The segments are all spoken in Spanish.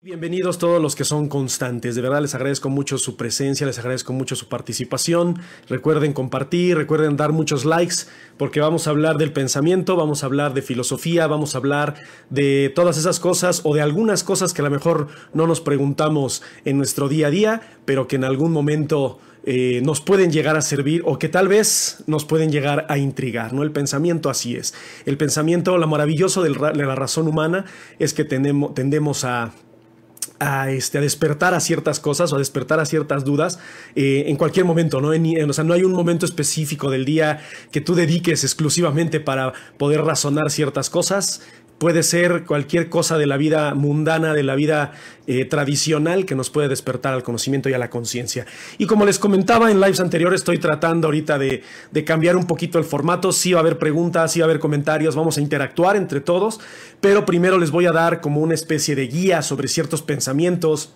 Bienvenidos todos los que son constantes, de verdad les agradezco mucho su presencia, les agradezco mucho su participación, recuerden compartir, recuerden dar muchos likes porque vamos a hablar del pensamiento, vamos a hablar de filosofía, vamos a hablar de todas esas cosas o de algunas cosas que a lo mejor no nos preguntamos en nuestro día a día, pero que en algún momento nos pueden llegar a servir o que tal vez nos pueden llegar a intrigar, ¿no? El pensamiento así es, el pensamiento, lo maravilloso de la razón humana es que tendemos a despertar a ciertas cosas o a despertar a ciertas dudas en cualquier momento, ¿no? O sea, no hay un momento específico del día que tú dediques exclusivamente para poder razonar ciertas cosas. Puede ser cualquier cosa de la vida mundana, de la vida tradicional que nos puede despertar al conocimiento y a la conciencia. Y como les comentaba en lives anteriores, estoy tratando ahorita de cambiar un poquito el formato. Sí va a haber preguntas, sí va a haber comentarios, vamos a interactuar entre todos, pero primero les voy a dar como una especie de guía sobre ciertos pensamientos,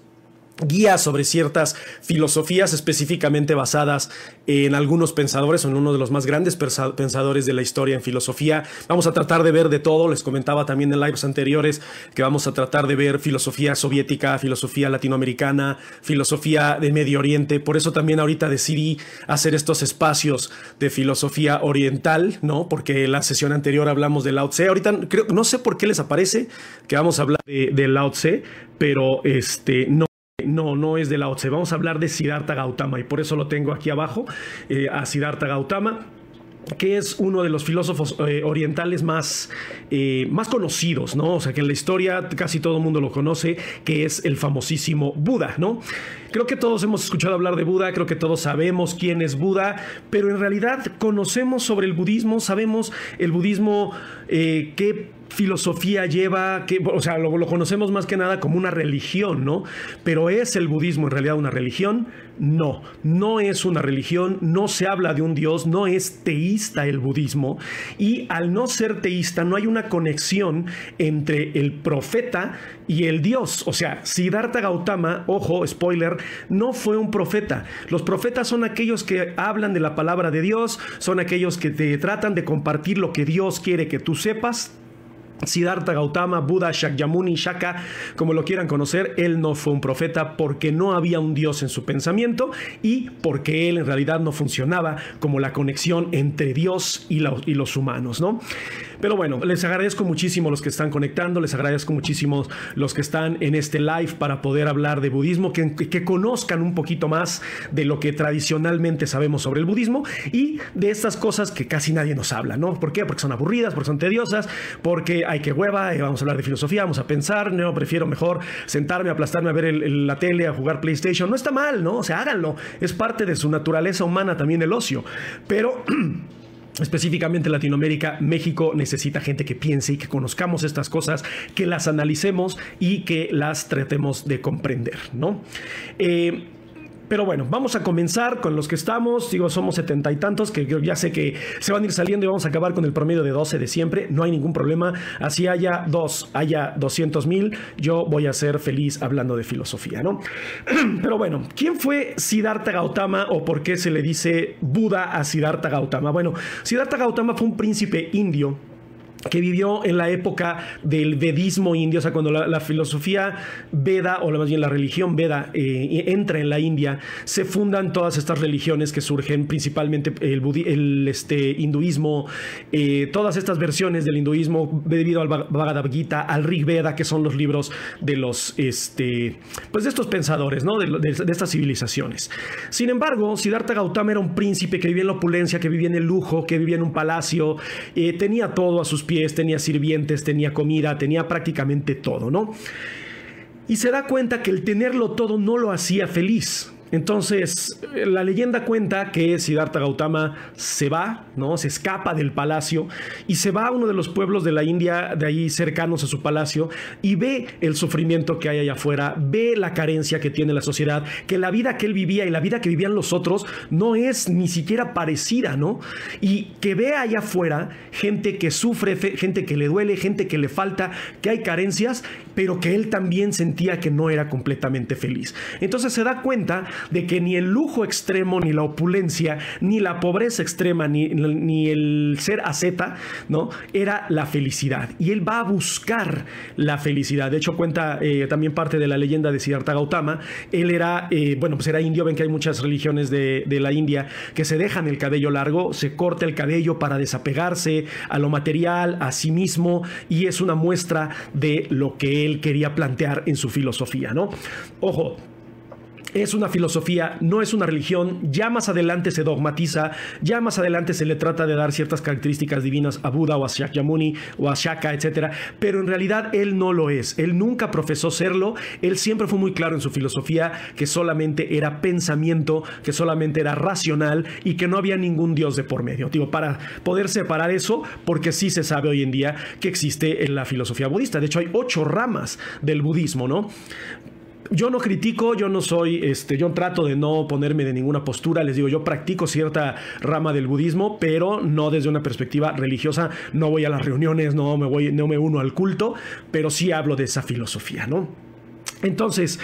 guías sobre ciertas filosofías específicamente basadas en algunos pensadores, en uno de los más grandes pensadores de la historia en filosofía. Vamos a tratar de ver de todo, les comentaba también en lives anteriores que vamos a tratar de ver filosofía soviética, filosofía latinoamericana, filosofía de Medio Oriente. Por eso también ahorita decidí hacer estos espacios de filosofía oriental, ¿no? Porque la sesión anterior hablamos de Lao Tse. Ahorita no sé por qué les aparece que vamos a hablar de Lao Tse, pero no es de Lao Tse. Vamos a hablar de Siddhartha Gautama y por eso lo tengo aquí abajo, a Siddhartha Gautama, que es uno de los filósofos orientales más conocidos, ¿no? O sea, que en la historia casi todo el mundo lo conoce, que es el famosísimo Buda, ¿no? Creo que todos hemos escuchado hablar de Buda, creo que todos sabemos quién es Buda, pero en realidad conocemos sobre el budismo, sabemos el budismo, qué filosofía lleva, o sea, lo conocemos más que nada como una religión, ¿no? Pero ¿es el budismo en realidad una religión? No, no es una religión, no se habla de un dios, no es teísta el budismo, y al no ser teísta no hay una conexión entre el profeta y el dios. O sea, Siddhartha Gautama, ojo, spoiler, no fue un profeta. Los profetas son aquellos que hablan de la palabra de Dios, son aquellos que te tratan de compartir lo que Dios quiere que tú sepas. Siddhartha Gautama, Buda, Shakyamuni, Shaka, como lo quieran conocer, él no fue un profeta porque no había un Dios en su pensamiento y porque él en realidad no funcionaba como la conexión entre Dios y los humanos, ¿no? Pero bueno, les agradezco muchísimo los que están conectando, les agradezco muchísimo los que están en este live para poder hablar de budismo, que conozcan un poquito más de lo que tradicionalmente sabemos sobre el budismo y de estas cosas que casi nadie nos habla, ¿no? ¿Por qué? Porque son aburridas, porque son tediosas, porque hay que hueva, vamos a hablar de filosofía, vamos a pensar, no, prefiero mejor sentarme, aplastarme a ver la tele, a jugar PlayStation. No está mal, ¿no? O sea, háganlo, es parte de su naturaleza humana también el ocio, pero específicamente Latinoamérica, México necesita gente que piense y que conozcamos estas cosas, que las analicemos y que las tratemos de comprender, ¿no? Pero bueno, vamos a comenzar con los que estamos. Digo, somos 70 y tantos, que yo ya sé que se van a ir saliendo y vamos a acabar con el promedio de 12 de siempre. No hay ningún problema. Así haya 200,000, yo voy a ser feliz hablando de filosofía, ¿no? Pero bueno, ¿quién fue Siddhartha Gautama o por qué se le dice Buda a Siddhartha Gautama? Bueno, Siddhartha Gautama fue un príncipe indio que vivió en la época del vedismo indio, o sea, cuando la filosofía Veda, o más bien la religión Veda, entra en la India, se fundan todas estas religiones que surgen, principalmente el hinduismo, todas estas versiones del hinduismo debido al Bhagavad Gita, al Rig Veda, que son los libros de los, pues de estos pensadores, ¿no? De estas civilizaciones. Sin embargo, Siddhartha Gautama era un príncipe que vivía en la opulencia, que vivía en el lujo, que vivía en un palacio, tenía todo a sus pies, tenía sirvientes, tenía comida, tenía prácticamente todo, ¿no? Y se da cuenta que el tenerlo todo no lo hacía feliz. Entonces, la leyenda cuenta que Siddhartha Gautama se va, ¿no? Se escapa del palacio y se va a uno de los pueblos de la India, de ahí cercanos a su palacio, y ve el sufrimiento que hay allá afuera, ve la carencia que tiene la sociedad, que la vida que él vivía y la vida que vivían los otros no es ni siquiera parecida, ¿no? Y que ve allá afuera gente que sufre, gente que le duele, gente que le falta, que hay carencias, pero que él también sentía que no era completamente feliz. Entonces se da cuenta de que ni el lujo extremo, ni la opulencia, ni la pobreza extrema, ni el ser asceta, ¿no?, era la felicidad. Y él va a buscar la felicidad. De hecho, cuenta también parte de la leyenda de Siddhartha Gautama. Él era, pues era indio. Ven que hay muchas religiones de la India que se dejan el cabello largo, se corta el cabello para desapegarse a lo material, a sí mismo, y es una muestra de lo que él quería plantear en su filosofía, ¿no? Ojo, es una filosofía, no es una religión. Ya más adelante se dogmatiza, ya más adelante se le trata de dar ciertas características divinas a Buda o a Shakyamuni o a Shaka, etc. Pero en realidad él no lo es. Él nunca profesó serlo. Él siempre fue muy claro en su filosofía que solamente era pensamiento, que solamente era racional y que no había ningún dios de por medio. Digo, para poder separar eso, porque sí se sabe hoy en día que existe en la filosofía budista. De hecho, hay 8 ramas del budismo, ¿no? Yo no critico, yo no soy, yo trato de no ponerme de ninguna postura. Les digo, yo practico cierta rama del budismo, pero no desde una perspectiva religiosa. No voy a las reuniones, no me uno al culto, pero sí hablo de esa filosofía, ¿no? Entonces,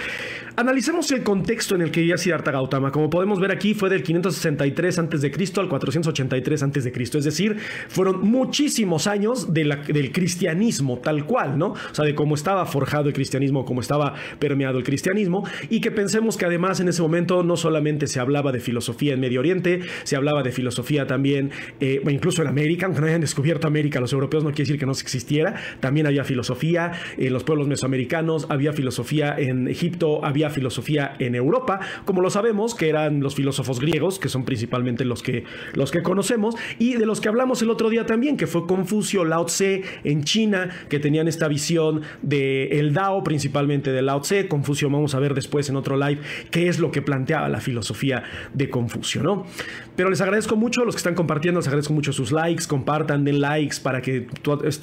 analicemos el contexto en el que vivía Siddhartha Gautama. Como podemos ver aquí, fue del 563 a.C. al 483 a.C. Es decir, fueron muchísimos años del cristianismo tal cual, ¿no? O sea, de cómo estaba forjado el cristianismo, cómo estaba permeado el cristianismo, y que pensemos que además en ese momento no solamente se hablaba de filosofía en Medio Oriente, se hablaba de filosofía también, incluso en América, aunque no hayan descubierto América los europeos, no quiere decir que no existiera. También había filosofía en los pueblos mesoamericanos, había filosofía en Egipto, había filosofía en Europa, como lo sabemos, que eran los filósofos griegos, que son principalmente los que conocemos, y de los que hablamos el otro día también, que fue Confucio, Lao Tse en China, que tenían esta visión del Dao, principalmente de Lao Tse. Confucio, vamos a ver después en otro live qué es lo que planteaba la filosofía de Confucio, ¿no? Pero les agradezco mucho a los que están compartiendo, les agradezco mucho sus likes, compartan, den likes para que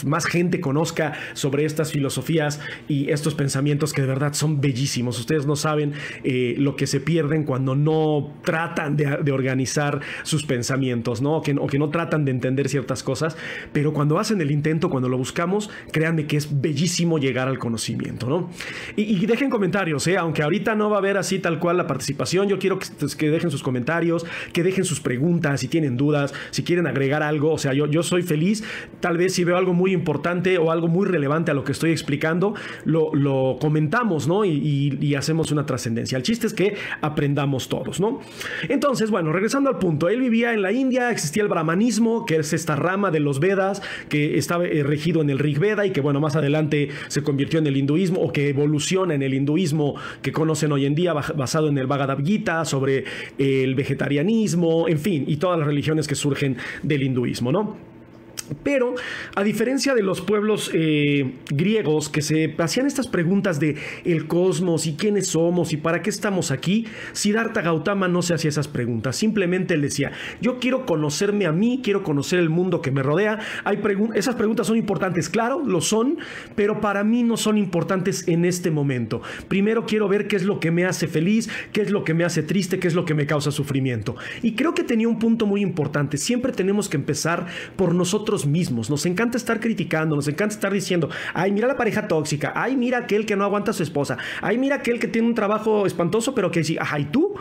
más gente conozca sobre estas filosofías y estos pensamientos que de verdad son bellísimos. Ustedes no saben lo que se pierden cuando no tratan de organizar sus pensamientos, ¿no? O que no tratan de entender ciertas cosas, pero cuando hacen el intento, cuando lo buscamos, créanme que es bellísimo llegar al conocimiento, ¿no? Y dejen comentarios, aunque ahorita no va a haber así tal cual la participación. Yo quiero que dejen sus comentarios, que dejen sus preguntas, si tienen dudas, si quieren agregar algo. O sea, yo soy feliz. Tal vez si veo algo muy importante o algo muy relevante a lo que estoy explicando, lo comentamos, ¿no? Y hacemos una trascendencia. El chiste es que aprendamos todos, ¿no? Entonces, bueno, regresando al punto, él vivía en la India, existía el brahmanismo, que es esta rama de los Vedas, que estaba regido en el Rig Veda y que, bueno, más adelante se convirtió en el hinduismo, o que evoluciona en el hinduismo que conocen hoy en día, basado en el Bhagavad Gita, sobre el vegetarianismo, en fin, y todas las religiones que surgen del hinduismo, ¿no? Pero a diferencia de los pueblos griegos que se hacían estas preguntas de el cosmos y quiénes somos y para qué estamos aquí, Siddhartha Gautama no se hacía esas preguntas. Simplemente él decía, yo quiero conocerme a mí, quiero conocer el mundo que me rodea. Esas preguntas son importantes, claro, lo son, pero para mí no son importantes en este momento. Primero quiero ver qué es lo que me hace feliz, qué es lo que me hace triste, qué es lo que me causa sufrimiento. Y creo que tenía un punto muy importante. Siempre tenemos que empezar por nosotros mismos. Nos encanta estar criticando, nos encanta estar diciendo, ay, mira la pareja tóxica, ay, mira aquel que no aguanta a su esposa, ay, mira aquel que tiene un trabajo espantoso, pero que sí, ajá, ¿y tú?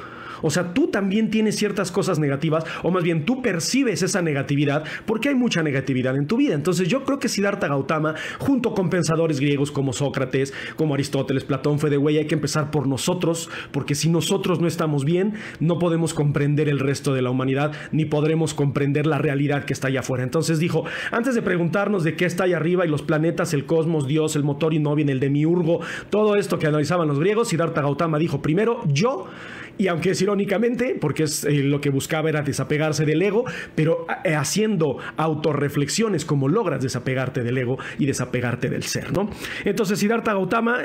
O sea, tú también tienes ciertas cosas negativas, o más bien tú percibes esa negatividad porque hay mucha negatividad en tu vida. Entonces yo creo que Siddhartha Gautama, junto con pensadores griegos como Sócrates, como Aristóteles, Platón, fue de güey, hay que empezar por nosotros, porque si nosotros no estamos bien, no podemos comprender el resto de la humanidad, ni podremos comprender la realidad que está allá afuera. Entonces dijo, antes de preguntarnos de qué está allá arriba y los planetas, el cosmos, Dios, el motor innovien, el demiurgo, todo esto que analizaban los griegos, Siddhartha Gautama dijo, primero yo. Y aunque es irónicamente, porque lo que buscaba era desapegarse del ego, pero haciendo autorreflexiones como logras desapegarte del ego y desapegarte del ser, ¿no? Entonces Siddhartha Gautama,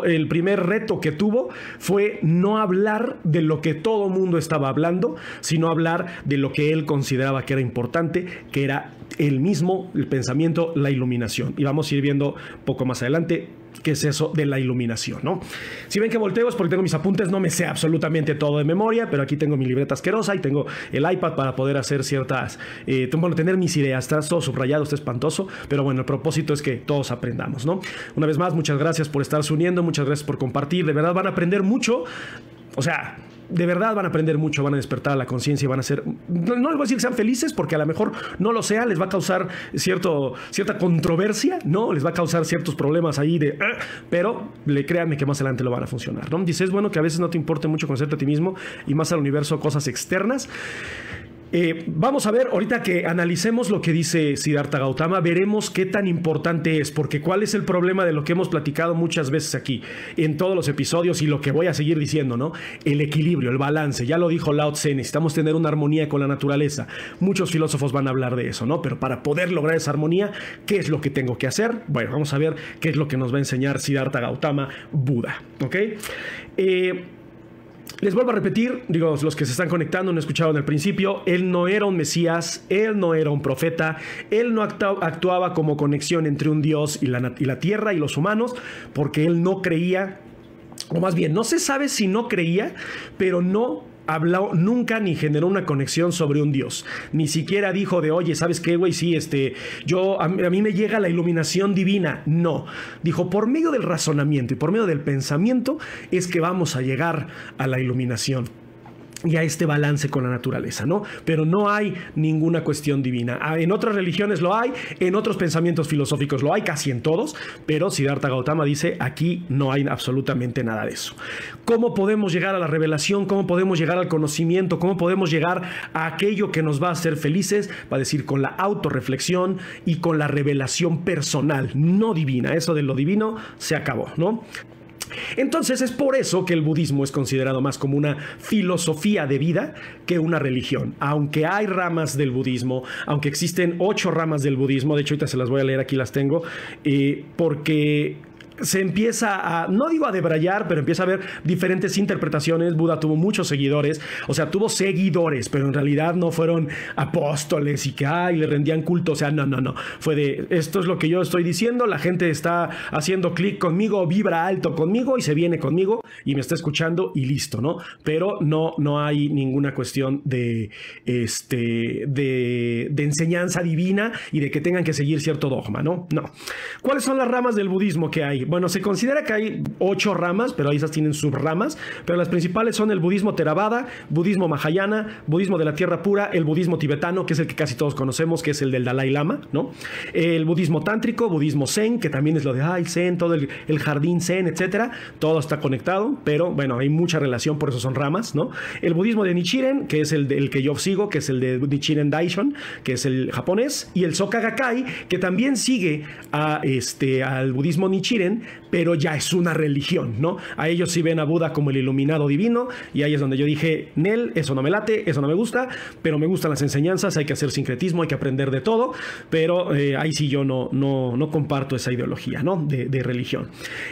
el primer reto que tuvo fue no hablar de lo que todo mundo estaba hablando, sino hablar de lo que él consideraba que era importante, que era él mismo, el pensamiento, la iluminación. Y vamos a ir viendo poco más adelante ¿Qué es eso de la iluminación, no? Si ven que volteo es porque tengo mis apuntes, no me sé absolutamente todo de memoria, pero aquí tengo mi libreta asquerosa y tengo el iPad para poder hacer ciertas, bueno, tener mis ideas. Está todo subrayado, está espantoso, pero bueno, el propósito es que todos aprendamos, ¿no? Una vez más, muchas gracias por estarse uniendo, muchas gracias por compartir, de verdad van a aprender mucho, o sea, de verdad van a aprender mucho, van a despertar la conciencia y van a ser, no les voy a decir que sean felices porque a lo mejor no lo sea, les va a causar cierta controversia, ¿no? Les va a causar ciertos problemas ahí pero créanme que más adelante lo van a funcionar, ¿no? Dice, es bueno que a veces no te importe mucho conocerte a ti mismo y más al universo cosas externas. Vamos a ver, ahorita que analicemos lo que dice Siddhartha Gautama, veremos qué tan importante es, porque cuál es el problema de lo que hemos platicado muchas veces aquí, en todos los episodios y lo que voy a seguir diciendo, ¿no? El equilibrio, el balance, ya lo dijo Lao Tse, necesitamos tener una armonía con la naturaleza. Muchos filósofos van a hablar de eso, ¿no? Pero para poder lograr esa armonía, ¿qué es lo que tengo que hacer? Bueno, vamos a ver qué es lo que nos va a enseñar Siddhartha Gautama, Buda, ¿ok? Les vuelvo a repetir, digo, los que se están conectando no escucharon al principio, él no era un mesías, él no era un profeta, él no actuaba como conexión entre un dios y la tierra y los humanos, porque él no creía, o más bien, no se sabe si no creía, pero no habló nunca ni generó una conexión sobre un dios. Ni siquiera dijo de, oye, ¿sabes qué, güey? Sí, a mí me llega la iluminación divina. No. Dijo, por medio del razonamiento y por medio del pensamiento es que vamos a llegar a la iluminación y a este balance con la naturaleza, ¿no? Pero no hay ninguna cuestión divina. En otras religiones lo hay, en otros pensamientos filosóficos lo hay, casi en todos, pero Siddhartha Gautama dice, aquí no hay absolutamente nada de eso. ¿Cómo podemos llegar a la revelación? ¿Cómo podemos llegar al conocimiento? ¿Cómo podemos llegar a aquello que nos va a hacer felices? Va a decir, con la autorreflexión y con la revelación personal, no divina. Eso de lo divino se acabó, ¿no? Entonces es por eso que el budismo es considerado más como una filosofía de vida que una religión. Aunque hay ramas del budismo, aunque existen 8 ramas del budismo, de hecho ahorita se las voy a leer, aquí las tengo, porque se empieza a, no digo a debrayar, pero empieza a haber diferentes interpretaciones. Buda tuvo muchos seguidores, o sea, tuvo seguidores, pero en realidad no fueron apóstoles y que le rendían culto, o sea, no, fue de, esto es lo que yo estoy diciendo, la gente está haciendo clic conmigo, vibra alto conmigo y se viene conmigo y me está escuchando y listo, ¿no? Pero no hay ninguna cuestión de enseñanza divina y de que tengan que seguir cierto dogma, ¿no? No. ¿Cuáles son las ramas del budismo que hay? Bueno, se considera que hay 8 ramas, pero ahí esas tienen subramas, pero las principales son el budismo Theravada, budismo Mahayana, budismo de la tierra pura, el budismo tibetano, que es el que casi todos conocemos, que es el del Dalai Lama, ¿no? El budismo tántrico, budismo Zen, que también es lo de Zen, todo el jardín Zen, etcétera. Todo está conectado, pero bueno, hay mucha relación, por eso son ramas, ¿no? El budismo de Nichiren, que es el que yo sigo, que es el de Nichiren Daishonin, que es el japonés, y el Soka Gakkai, que también sigue al budismo Nichiren, pero ya es una religión, ¿no? A ellos sí ven a Buda como el iluminado divino, y ahí es donde yo dije, Nel, eso no me late, eso no me gusta, pero me gustan las enseñanzas, hay que hacer sincretismo, hay que aprender de todo, pero ahí sí yo no comparto esa ideología, ¿no? De religión.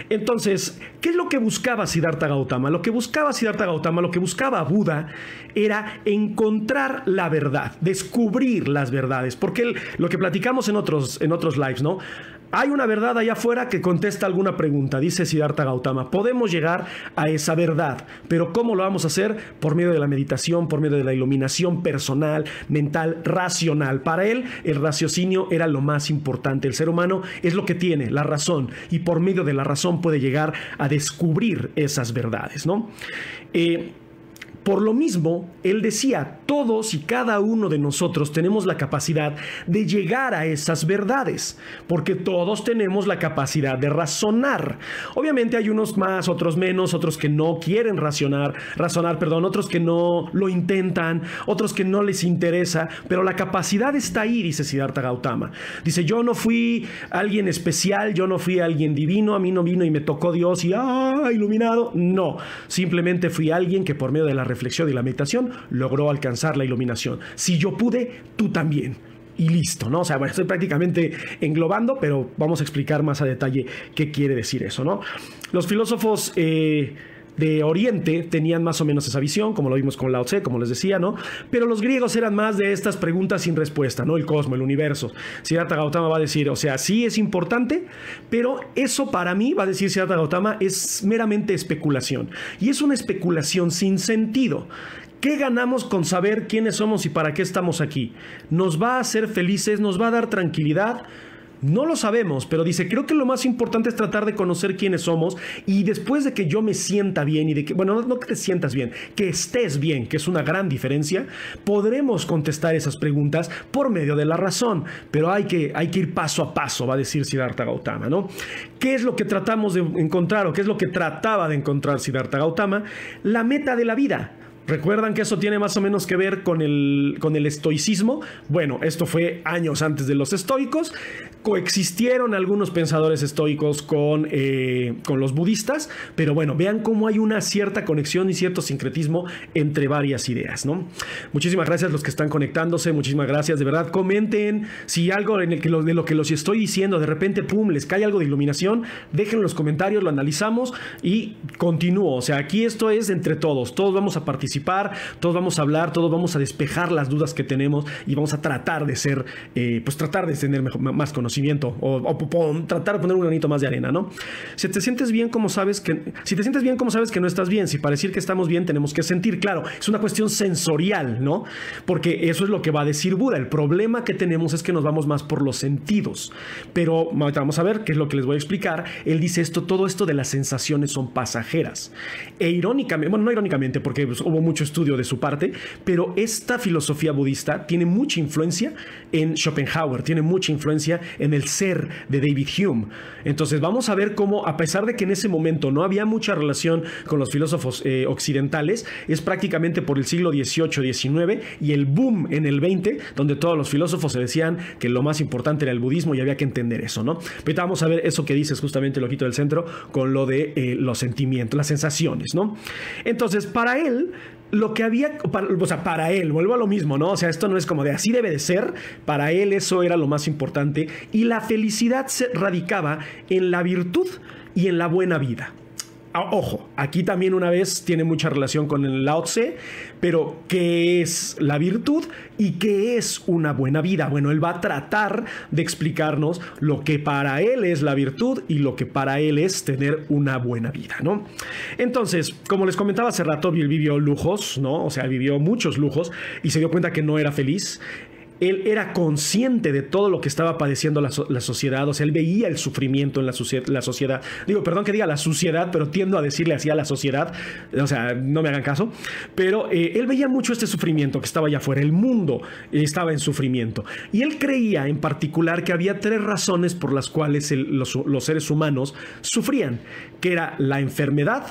Entonces, ¿qué es lo que buscaba Siddhartha Gautama? Lo que buscaba Buda era encontrar la verdad, descubrir las verdades, porque lo que platicamos en otros lives, ¿no? Hay una verdad allá afuera que contesta alguna pregunta, dice Siddhartha Gautama. Podemos llegar a esa verdad, pero ¿cómo lo vamos a hacer? Por medio de la meditación, por medio de la iluminación personal, mental, racional. Para él, el raciocinio era lo más importante. El ser humano es lo que tiene, la razón, y por medio de la razón puede llegar a descubrir esas verdades, ¿no? Por lo mismo, él decía, todos y cada uno de nosotros tenemos la capacidad de llegar a esas verdades, porque todos tenemos la capacidad de razonar. Obviamente hay unos más, otros menos, otros que no quieren razonar, otros que no lo intentan, otros que no les interesa, pero la capacidad está ahí, dice Siddhartha Gautama. Dice, yo no fui alguien especial, yo no fui alguien divino, a mí no vino y me tocó Dios y iluminado. No, simplemente fui alguien que por medio de la reflexión y la meditación logró alcanzar la iluminación. Si yo pude, tú también. Y listo, ¿no? O sea, bueno, estoy prácticamente englobando, pero vamos a explicar más a detalle qué quiere decir eso, ¿no? Los filósofos de Oriente tenían más o menos esa visión, como lo vimos con Lao Tse, como les decía, ¿no? Pero los griegos eran más de estas preguntas sin respuesta, ¿no? El cosmos, el universo. Siddhartha Gautama va a decir, o sea, sí es importante, pero eso para mí, va a decir Siddhartha Gautama, es meramente especulación. Y es una especulación sin sentido. ¿Qué ganamos con saber quiénes somos y para qué estamos aquí? ¿Nos va a hacer felices? ¿Nos va a dar tranquilidad? No lo sabemos, pero dice, creo que lo más importante es tratar de conocer quiénes somos y después de que yo me sienta bien y de que, bueno, no que te sientas bien, que estés bien, que es una gran diferencia, podremos contestar esas preguntas por medio de la razón, pero hay que ir paso a paso, va a decir Siddhartha Gautama, ¿no? ¿Qué es lo que tratamos de encontrar o qué es lo que trataba de encontrar Siddhartha Gautama? La meta de la vida. ¿Recuerdan que eso tiene más o menos que ver con el estoicismo? Bueno, esto fue años antes de los estoicos. Coexistieron algunos pensadores estoicos con los budistas, pero bueno, vean cómo hay una cierta conexión y cierto sincretismo entre varias ideas, ¿no? Muchísimas gracias a los que están conectándose, muchísimas gracias, de verdad, comenten si algo de lo que los estoy diciendo, de repente, pum, les cae algo de iluminación, déjenlo en los comentarios, lo analizamos y continúo, o sea, aquí esto es entre todos vamos a participar, todos vamos a hablar, todos vamos a despejar las dudas que tenemos y vamos a tratar de ser, tratar de tener más conocimiento o tratar de poner un granito más de arena, ¿no? Si te sientes bien, ¿cómo sabes que no estás bien? Si para decir que estamos bien tenemos que sentir, claro, es una cuestión sensorial, ¿no? Porque eso es lo que va a decir Buda. El problema que tenemos es que nos vamos más por los sentidos. Pero vamos a ver qué es lo que les voy a explicar. Él dice todo esto de las sensaciones son pasajeras. E irónicamente, bueno, no irónicamente, porque pues, hubo mucho estudio de su parte, pero esta filosofía budista tiene mucha influencia en Schopenhauer, tiene mucha influencia en el ser de David Hume. Entonces vamos a ver cómo, a pesar de que en ese momento no había mucha relación con los filósofos occidentales, es prácticamente por el siglo XVIII, XIX y el boom en el XX, donde todos los filósofos se decían que lo más importante era el budismo y había que entender eso, ¿no? Ahorita vamos a ver eso que dices justamente Loquito del Centro con lo de los sentimientos, las sensaciones, ¿no? Entonces, para él, lo que había, para él, vuelvo a lo mismo, ¿no? O sea, esto no es como de así debe de ser, para él eso era lo más importante y la felicidad se radicaba en la virtud y en la buena vida. Ojo, aquí también una vez tiene mucha relación con el Lao Tse, pero ¿qué es la virtud y qué es una buena vida? Bueno, él va a tratar de explicarnos lo que para él es la virtud y lo que para él es tener una buena vida, ¿no? Entonces, como les comentaba hace rato, él vivió lujos, ¿no? O sea, vivió muchos lujos y se dio cuenta que no era feliz. Él era consciente de todo lo que estaba padeciendo la sociedad, o sea, él veía el sufrimiento en la sociedad. Digo, perdón que diga la suciedad, pero tiendo a decirle así a la sociedad, o sea, no me hagan caso, pero él veía mucho este sufrimiento que estaba allá afuera, el mundo estaba en sufrimiento. Y él creía en particular que había 3 razones por las cuales los seres humanos sufrían, que era la enfermedad,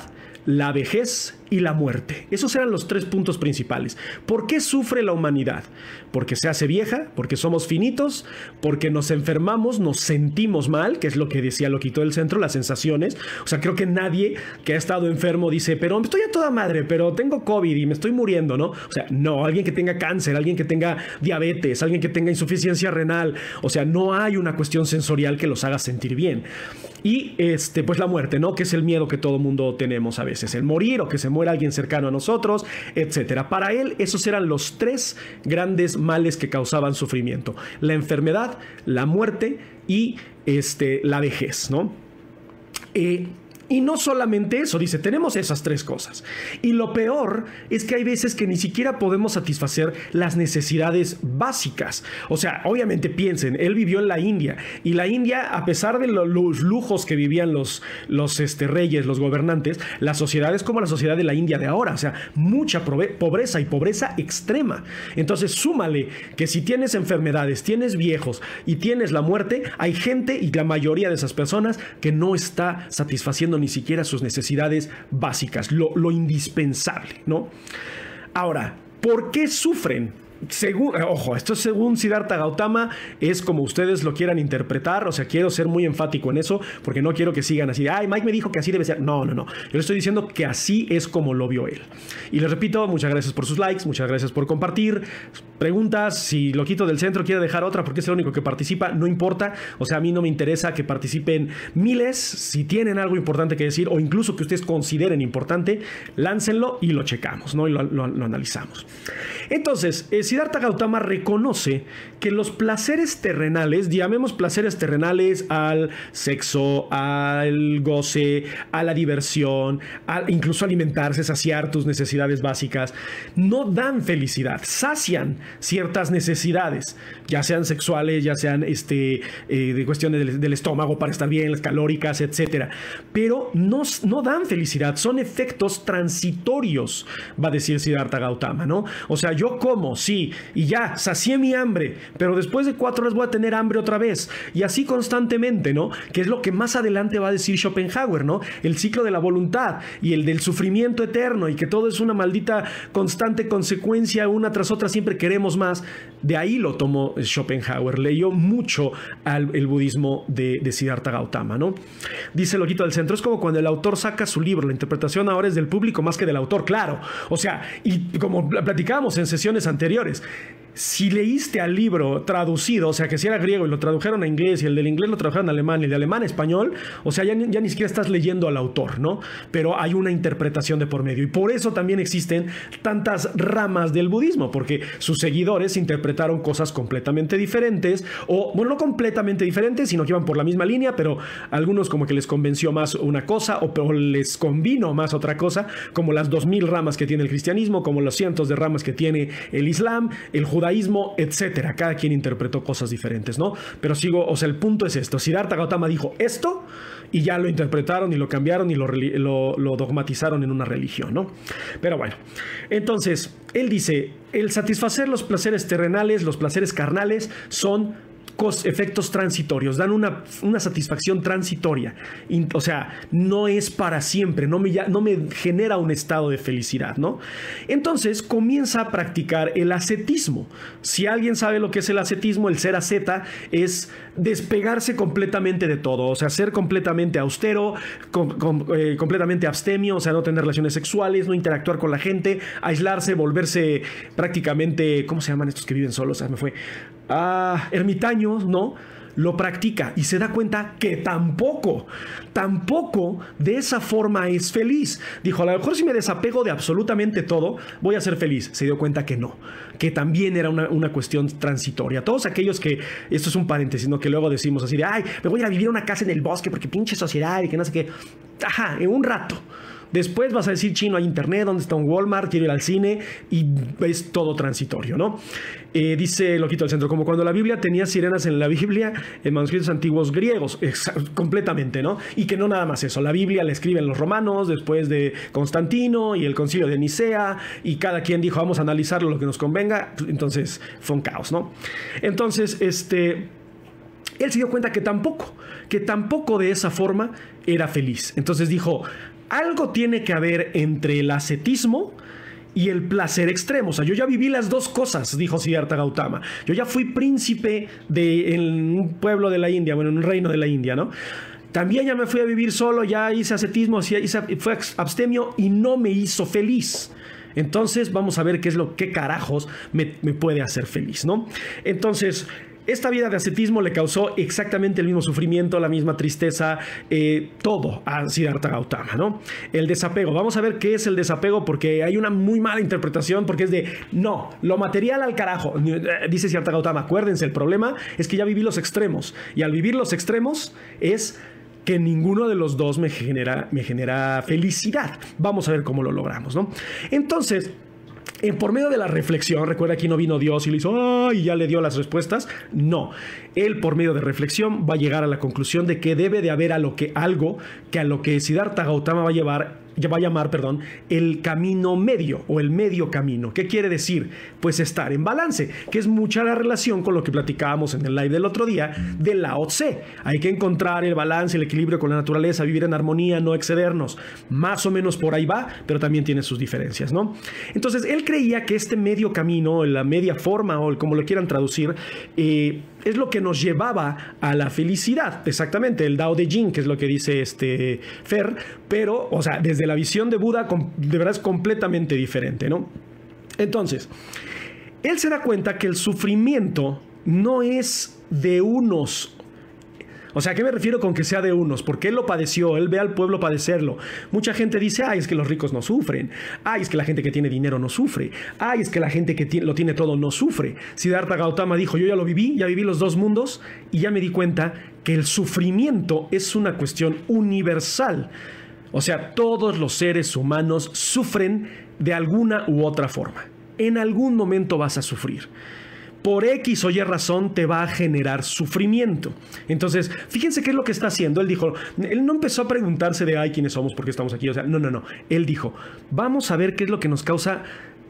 la vejez y la muerte. Esos eran los 3 puntos principales. ¿Por qué sufre la humanidad? Porque se hace vieja, porque somos finitos, porque nos enfermamos, nos sentimos mal, que es lo que decía Loquito del Centro, las sensaciones. O sea, creo que nadie que ha estado enfermo dice, pero estoy a toda madre, pero tengo COVID y me estoy muriendo, ¿no? O sea, no, alguien que tenga cáncer, alguien que tenga diabetes, alguien que tenga insuficiencia renal. O sea, no hay una cuestión sensorial que los haga sentir bien. Y pues la muerte, ¿no? Que es el miedo que todo mundo tenemos a veces, el morir o que se muera alguien cercano a nosotros, etcétera. Para él, esos eran los 3 grandes males que causaban sufrimiento: la enfermedad, la muerte y la vejez, ¿no? Y no solamente eso, dice, tenemos esas 3 cosas. Y lo peor es que hay veces que ni siquiera podemos satisfacer las necesidades básicas. O sea, obviamente piensen, él vivió en la India. Y la India, a pesar de los lujos que vivían los reyes, los gobernantes, la sociedad es como la sociedad de la India de ahora. O sea, mucha pobreza y pobreza extrema. Entonces, súmale que si tienes enfermedades, tienes viejos y tienes la muerte, hay gente y la mayoría de esas personas que no está satisfaciendo ni siquiera sus necesidades básicas, lo indispensable, ¿no? Ahora, ¿por qué sufren? Ojo, esto es según Siddhartha Gautama, es como ustedes lo quieran interpretar, o sea, quiero ser muy enfático en eso, porque no quiero que sigan así, ay, Mike me dijo que así debe ser. No. Yo le estoy diciendo que así es como lo vio él. Y les repito, muchas gracias por sus likes, muchas gracias por compartir. Preguntas, si lo quito del centro, quiere dejar otra porque es el único que participa, no importa. O sea, a mí no me interesa que participen miles. Si tienen algo importante que decir, o incluso que ustedes consideren importante, láncenlo y lo checamos, ¿no? Y lo analizamos. Entonces, Siddhartha Gautama reconoce que los placeres terrenales, llamemos placeres terrenales al sexo, al goce, a la diversión, incluso alimentarse, saciar tus necesidades básicas, no dan felicidad, sacian ciertas necesidades, ya sean sexuales, ya sean de cuestiones del estómago para estar bien, las calóricas, etcétera, pero no dan felicidad, son efectos transitorios, va a decir Siddhartha Gautama, ¿no? O sea, yo como, sí, y ya, sacié mi hambre, pero después de 4 horas voy a tener hambre otra vez, y así constantemente, ¿no? Que es lo que más adelante va a decir Schopenhauer, ¿no? El ciclo de la voluntad y el del sufrimiento eterno, y que todo es una maldita constante consecuencia, una tras otra, siempre queremos más. De ahí lo tomó Schopenhauer, leyó mucho el budismo de Siddhartha Gautama, ¿no? Dice Loquito del Centro, es como cuando el autor saca su libro, la interpretación ahora es del público más que del autor, claro. O sea, y como platicábamos en sesiones anteriores, si leíste al libro traducido, o sea, que si era griego y lo tradujeron a inglés y el del inglés lo tradujeron a alemán y el de alemán a español, o sea, ya ni siquiera estás leyendo al autor, ¿no? Pero hay una interpretación de por medio. Y por eso también existen tantas ramas del budismo, porque sus seguidores interpretaron cosas completamente diferentes, o, bueno, no completamente diferentes, sino que iban por la misma línea, pero algunos como que les convenció más una cosa o les convino más otra cosa, como las 2000 ramas que tiene el cristianismo, como los cientos de ramas que tiene el islam, el judaísmo, etcétera. Cada quien interpretó cosas diferentes, ¿no? Pero o sea, el punto es esto. Siddhartha Gautama dijo esto y ya lo interpretaron y lo cambiaron y lo dogmatizaron en una religión, ¿no? Pero bueno, entonces, él dice, el satisfacer los placeres terrenales, los placeres carnales, son efectos transitorios, dan una satisfacción transitoria, o sea, no es para siempre, no me genera un estado de felicidad, ¿no? Entonces comienza a practicar el ascetismo. Si alguien sabe lo que es el ascetismo, el ser asceta es despegarse completamente de todo, o sea, ser completamente austero, completamente abstemio, o sea, no tener relaciones sexuales, no interactuar con la gente, aislarse, volverse prácticamente, ¿cómo se llaman estos que viven solos? Me fue ermitaños, ¿no? Lo practica y se da cuenta que tampoco de esa forma es feliz. Dijo, a lo mejor si me desapego de absolutamente todo, voy a ser feliz. Se dio cuenta que no, que también era una cuestión transitoria. Todos aquellos que, esto es un paréntesis, ¿no? Que luego decimos así de, ay, me voy a ir a vivir en una casa en el bosque porque pinche sociedad y que no sé qué. Ajá, en un rato. Después vas a decir, chino, hay internet, ¿dónde está un Walmart? Quiero ir al cine, y es todo transitorio, ¿no? Dice Loquito del Centro, como cuando la Biblia tenía sirenas en la Biblia, en manuscritos antiguos griegos, completamente, ¿no? Y que no nada más eso, la Biblia la escriben los romanos, después de Constantino y el concilio de Nicea, y cada quien dijo, vamos a analizarlo lo que nos convenga, entonces fue un caos, ¿no? Entonces, él se dio cuenta que tampoco de esa forma era feliz. Entonces dijo, algo tiene que haber entre el ascetismo y el placer extremo. O sea, yo ya viví las dos cosas, dijo Siddhartha Gautama. Yo ya fui príncipe en un pueblo de la India, bueno, en un reino de la India, ¿no? También ya me fui a vivir solo, ya hice ascetismo, fue abstemio y no me hizo feliz. Entonces vamos a ver qué carajos me puede hacer feliz, ¿no? Entonces, esta vida de ascetismo le causó exactamente el mismo sufrimiento, la misma tristeza, todo a Siddhartha Gautama, ¿no? El desapego. Vamos a ver qué es el desapego, porque hay una muy mala interpretación, porque es de, no, lo material al carajo. Dice Siddhartha Gautama, acuérdense, el problema es que ya viví los extremos, y al vivir los extremos es que ninguno de los dos me genera felicidad. Vamos a ver cómo lo logramos, ¿no? Entonces, por medio de la reflexión, recuerda, aquí no vino Dios y le hizo ¡ay! Y ya le dio las respuestas. No, él por medio de reflexión va a llegar a la conclusión de que debe de haber algo que a lo que Siddhartha Gautama va a llevar va a llamar, perdón, el camino medio o el medio camino. ¿Qué quiere decir? Pues estar en balance, que es mucha la relación con lo que platicábamos en el live del otro día de Lao Tse. Hay que encontrar el balance, el equilibrio con la naturaleza, vivir en armonía, no excedernos. Más o menos por ahí va, pero también tiene sus diferencias, ¿no? Entonces, él creía que este medio camino, la media forma o como lo quieran traducir, es lo que nos llevaba a la felicidad. Exactamente, el Dao de Jing, que es lo que dice Fer, pero, o sea, desde la visión de Buda, de verdad es completamente diferente, ¿no? Entonces, él se da cuenta que el sufrimiento no es de unos. O sea, ¿a qué me refiero con que sea de unos? Porque él lo padeció, él ve al pueblo padecerlo. Mucha gente dice, ay, es que los ricos no sufren. Ay, es que la gente que tiene dinero no sufre. Ay, es que la gente que lo tiene todo no sufre. Siddhartha Gautama dijo, yo ya lo viví, ya viví los dos mundos y ya me di cuenta que el sufrimiento es una cuestión universal. O sea, todos los seres humanos sufren de alguna u otra forma. En algún momento vas a sufrir. Por X o Y razón te va a generar sufrimiento. Entonces, fíjense qué es lo que está haciendo. Él dijo, él no empezó a preguntarse de, ay, ¿quiénes somos? ¿Por qué estamos aquí? O sea, no. Él dijo, vamos a ver qué es lo que nos causa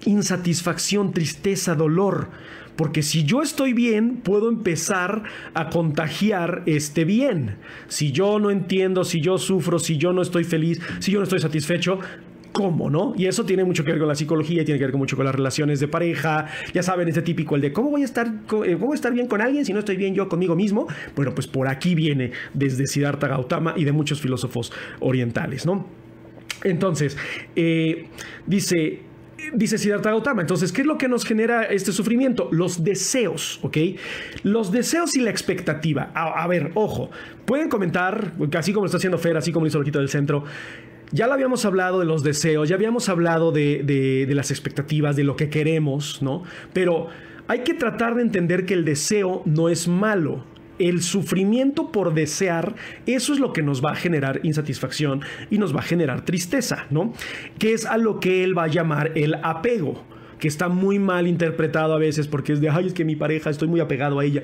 insatisfacción, tristeza, dolor. Porque si yo estoy bien, puedo empezar a contagiar este bien. Si yo no entiendo, si yo sufro, si yo no estoy feliz, si yo no estoy satisfecho, ¿cómo, no? Y eso tiene mucho que ver con la psicología, tiene que ver mucho con las relaciones de pareja. Ya saben, este típico, el de ¿cómo voy a estar bien con alguien si no estoy bien yo conmigo mismo? Bueno, pues por aquí viene desde Siddhartha Gautama y de muchos filósofos orientales, ¿no? Entonces, dice Siddhartha Gautama, entonces, ¿qué es lo que nos genera este sufrimiento? Los deseos, ¿ok? Los deseos y la expectativa. A ver, ojo, pueden comentar, así como lo está haciendo Fer, así como lo hizo Loquito del Centro. Ya lo habíamos hablado de los deseos, ya habíamos hablado de las expectativas, de lo que queremos, ¿no? Pero hay que tratar de entender que el deseo no es malo. El sufrimiento por desear, eso es lo que nos va a generar insatisfacción y nos va a generar tristeza, ¿no? Que es a lo que él va a llamar el apego, que está muy mal interpretado a veces porque es de, ay, es que mi pareja, estoy muy apegado a ella.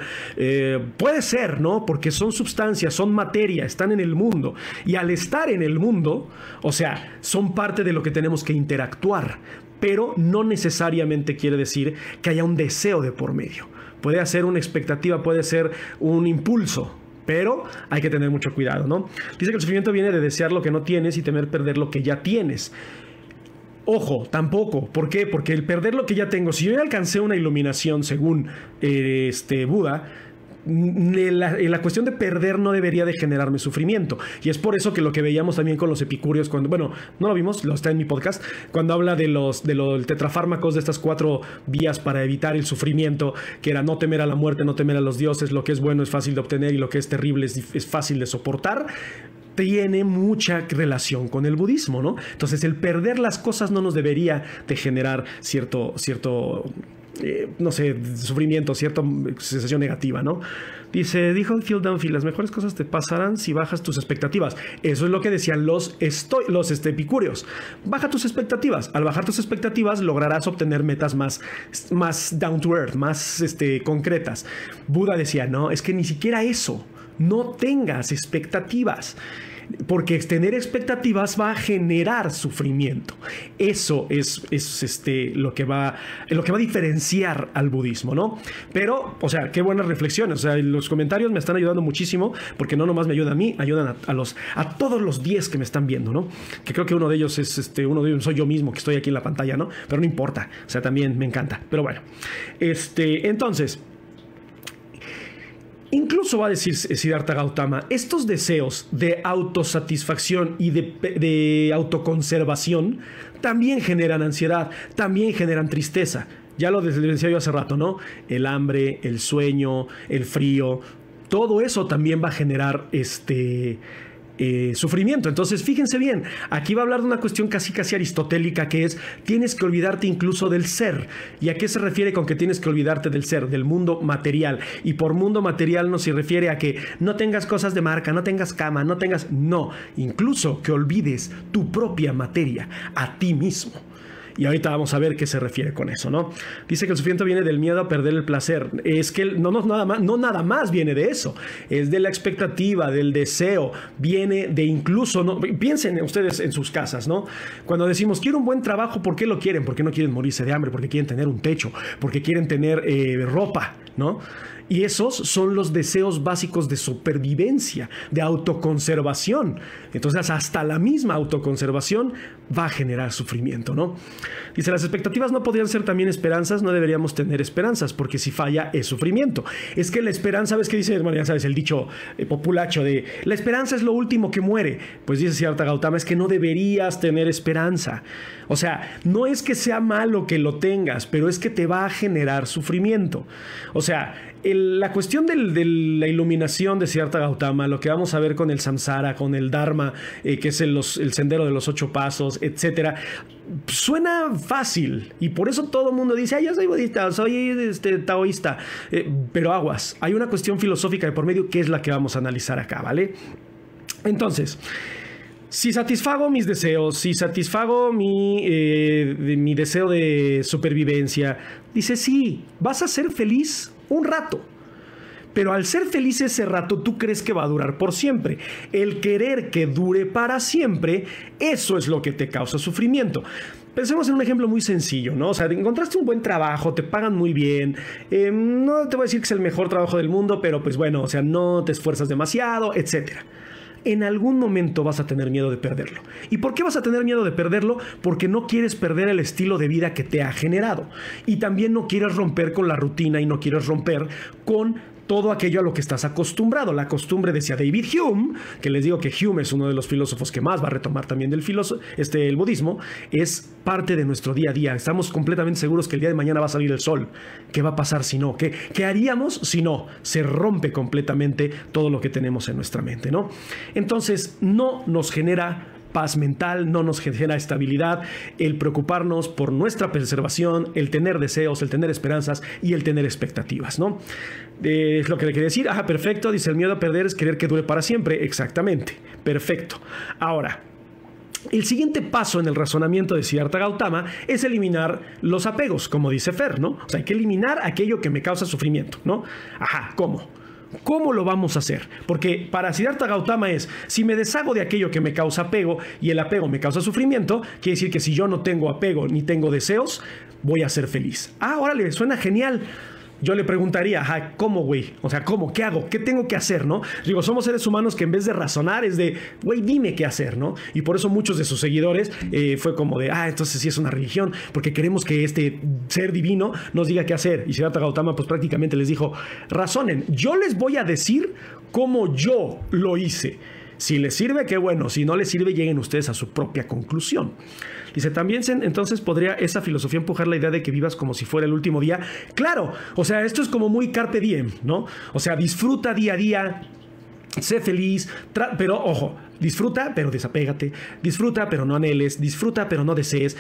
Puede ser, ¿no? Porque son sustancias, son materia, están en el mundo. Y al estar en el mundo, o sea, son parte de lo que tenemos que interactuar. Pero no necesariamente quiere decir que haya un deseo de por medio. Puede ser una expectativa, puede ser un impulso. Pero hay que tener mucho cuidado, ¿no? Dice que el sufrimiento viene de desear lo que no tienes y temer perder lo que ya tienes. Ojo, tampoco. ¿Por qué? Porque el perder lo que ya tengo, si yo ya alcancé una iluminación según Buda, la cuestión de perder no debería de generarme sufrimiento. Y es por eso que lo que veíamos también con los epicúreos, cuando, bueno, no lo vimos, lo está en mi podcast, cuando habla de los tetrafármacos, de estas 4 vías para evitar el sufrimiento, que era no temer a la muerte, no temer a los dioses, lo que es bueno es fácil de obtener y lo que es terrible es fácil de soportar. Tiene mucha relación con el budismo, ¿no? Entonces, el perder las cosas no nos debería de generar cierto no sé, sufrimiento, cierta sensación negativa, ¿no? Dijo Phil Dunphy, las mejores cosas te pasarán si bajas tus expectativas. Eso es lo que decían los epicúreos. Baja tus expectativas. Al bajar tus expectativas lograrás obtener metas más down to earth, más concretas. Buda decía, no, es que ni siquiera eso. No tengas expectativas, porque tener expectativas va a generar sufrimiento. Eso es lo que va a diferenciar al budismo, ¿no? Pero, o sea, qué buenas reflexiones. O sea, los comentarios me están ayudando muchísimo, porque no nomás me ayudan a mí, ayudan a todos los 10 que me están viendo, ¿no? Que creo que uno de ellos soy yo mismo, que estoy aquí en la pantalla, ¿no? Pero no importa, o sea, también me encanta. Pero bueno, entonces, incluso va a decir Siddhartha Gautama, estos deseos de autosatisfacción y de autoconservación también generan ansiedad, también generan tristeza. Ya lo decía yo hace rato, ¿no? El hambre, el sueño, el frío, todo eso también va a generar sufrimiento. Entonces, fíjense bien, aquí va a hablar de una cuestión casi aristotélica, que es, tienes que olvidarte incluso del ser. ¿Y a qué se refiere con que tienes que olvidarte del ser? Del mundo material. Y por mundo material no se refiere a que no tengas cosas de marca, no tengas cama, no, incluso que olvides tu propia materia, a ti mismo. Y ahorita vamos a ver qué se refiere con eso, ¿no? Dice que el sufrimiento viene del miedo a perder el placer. Es que no nada más viene de eso. Es de la expectativa, del deseo. Viene de incluso, ¿no? Piensen ustedes en sus casas, ¿no? Cuando decimos, quiero un buen trabajo, ¿por qué lo quieren? Porque no quieren morirse de hambre, porque quieren tener un techo, porque quieren tener ropa, ¿no? Y esos son los deseos básicos de supervivencia, de autoconservación. Entonces, hasta la misma autoconservación va a generar sufrimiento, ¿no? Dice, las expectativas no podrían ser también esperanzas, no deberíamos tener esperanzas, porque si falla es sufrimiento. Es que la esperanza, ¿ves qué dice? Bueno, ya sabes, el dicho populacho de, la esperanza es lo último que muere. Pues dice Siddhartha Gautama, es que no deberías tener esperanza. O sea, no es que sea malo que lo tengas, pero es que te va a generar sufrimiento. O sea, la cuestión de la iluminación de Siddhartha Gautama, lo que vamos a ver con el samsara, con el dharma, que es el sendero de los 8 pasos, etcétera, suena fácil y por eso todo el mundo dice, yo soy budista, soy taoísta, pero aguas, hay una cuestión filosófica de por medio que es la que vamos a analizar acá, ¿vale? Entonces, si satisfago mis deseos, si satisfago mi deseo de supervivencia, dice, sí, vas a ser feliz un rato. Pero al ser feliz ese rato, tú crees que va a durar por siempre. El querer que dure para siempre, eso es lo que te causa sufrimiento. Pensemos en un ejemplo muy sencillo, ¿no? O sea, encontraste un buen trabajo, te pagan muy bien, no te voy a decir que es el mejor trabajo del mundo, pero pues bueno, o sea, no te esfuerzas demasiado, etcétera. En algún momento vas a tener miedo de perderlo. ¿Y por qué vas a tener miedo de perderlo? Porque no quieres perder el estilo de vida que te ha generado. Y también no quieres romper con la rutina y no quieres romper con todo aquello a lo que estás acostumbrado. La costumbre, decía David Hume, que les digo que Hume es uno de los filósofos que más va a retomar también el budismo, es parte de nuestro día a día. Estamos completamente seguros que el día de mañana va a salir el sol. ¿Qué va a pasar si no? ¿Qué haríamos si no? Se rompe completamente todo lo que tenemos en nuestra mente, ¿no? Entonces, no nos genera paz mental, no nos genera estabilidad el preocuparnos por nuestra preservación, el tener deseos, el tener esperanzas y el tener expectativas, ¿no? Es lo que le quería decir. Ajá, perfecto. Dice, el miedo a perder es querer que dure para siempre. Exactamente. Perfecto. Ahora, el siguiente paso en el razonamiento de Siddhartha Gautama es eliminar los apegos, como dice Fer, ¿no? O sea, hay que eliminar aquello que me causa sufrimiento, ¿no? Ajá, ¿cómo? ¿Cómo lo vamos a hacer? Porque para Siddhartha Gautama es, si me deshago de aquello que me causa apego y el apego me causa sufrimiento, quiere decir que si yo no tengo apego ni tengo deseos, voy a ser feliz. Ah, órale, suena genial. Yo le preguntaría, ajá, ¿cómo, güey? O sea, ¿cómo? ¿Qué hago? ¿Qué tengo que hacer, no? Digo, somos seres humanos que en vez de razonar es de, güey, dime qué hacer, ¿no? Y por eso muchos de sus seguidores fue como de, entonces sí es una religión, porque queremos que este ser divino nos diga qué hacer. Y Siddhartha Gautama, pues prácticamente les dijo, razonen, yo les voy a decir cómo yo lo hice. Si les sirve, qué bueno. Si no les sirve, lleguen ustedes a su propia conclusión. Dice, también entonces podría esa filosofía empujar la idea de que vivas como si fuera el último día. Claro, o sea, esto es como muy carpe diem, ¿no? O sea, disfruta día a día, sé feliz, pero ojo, disfruta, pero desapégate, disfruta, pero no anheles, disfruta, pero no desees.